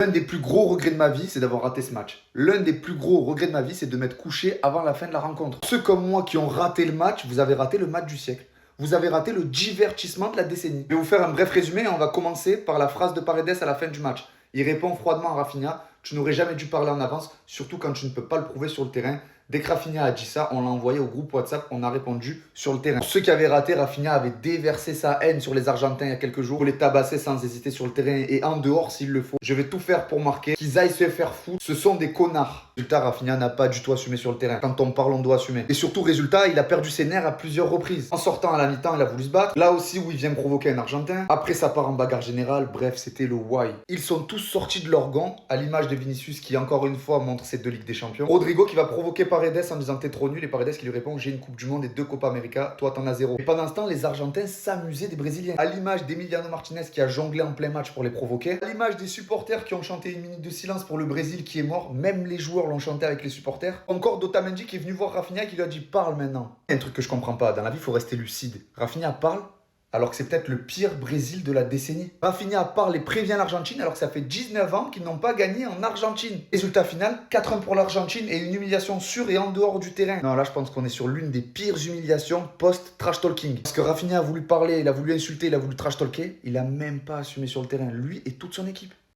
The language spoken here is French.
L'un des plus gros regrets de ma vie, c'est d'avoir raté ce match. L'un des plus gros regrets de ma vie, c'est de m'être couché avant la fin de la rencontre. Ceux comme moi qui ont raté le match, vous avez raté le match du siècle. Vous avez raté le divertissement de la décennie. Je vais vous faire un bref résumé et on va commencer par la phrase de Paredes à la fin du match. Il répond froidement à Rafinha: tu n'aurais jamais dû parler en avance, surtout quand tu ne peux pas le prouver sur le terrain. Dès que Rafinha a dit ça, on l'a envoyé au groupe WhatsApp, on a répondu sur le terrain. Pour ceux qui avaient raté, Rafinha avait déversé sa haine sur les Argentins il y a quelques jours, pour les tabasser sans hésiter sur le terrain et en dehors s'il le faut. Je vais tout faire pour marquer, qu'ils aillent se faire foutre, ce sont des connards. Résultat, Rafinha n'a pas du tout assumé sur le terrain. Quand on parle, on doit assumer. Et surtout, résultat, il a perdu ses nerfs à plusieurs reprises. En sortant à la mi-temps, il a voulu se battre. Là aussi où il vient provoquer un Argentin. Après, ça part en bagarre générale. Bref, c'était le why. Ils sont tous sortis de leur gant, à l'image de Vinicius qui, encore une fois, montre ses 2 Ligues des Champions. Rodrigo qui va provoquer Paredes en disant: t'es trop nul, et Paredes qui lui répond: j'ai une Coupe du Monde et 2 Copa América, toi t'en as 0. Et pendant ce temps, les Argentins s'amusaient des Brésiliens. À l'image d'Emiliano Martinez qui a jonglé en plein match pour les provoquer. À l'image des supporters qui ont chanté 1 minute de silence pour le Brésil qui est mort. Même les joueurs l'ont chanté avec les supporters. Encore d'Otamendi qui est venu voir Rafinha et qui lui a dit: parle maintenant. Il y a un truc que je comprends pas. Dans la vie, il faut rester lucide. Rafinha parle alors que c'est peut-être le pire Brésil de la décennie. Rafinha parle et prévient l'Argentine alors que ça fait 19 ans qu'ils n'ont pas gagné en Argentine. Résultat final, 4-1 pour l'Argentine et une humiliation sur et en dehors du terrain. Non, là je pense qu'on est sur l'une des pires humiliations post-trash talking. Parce que Rafinha a voulu parler, il a voulu insulter, il a voulu trash talker, il a même pas assumé sur le terrain, lui et toute son équipe.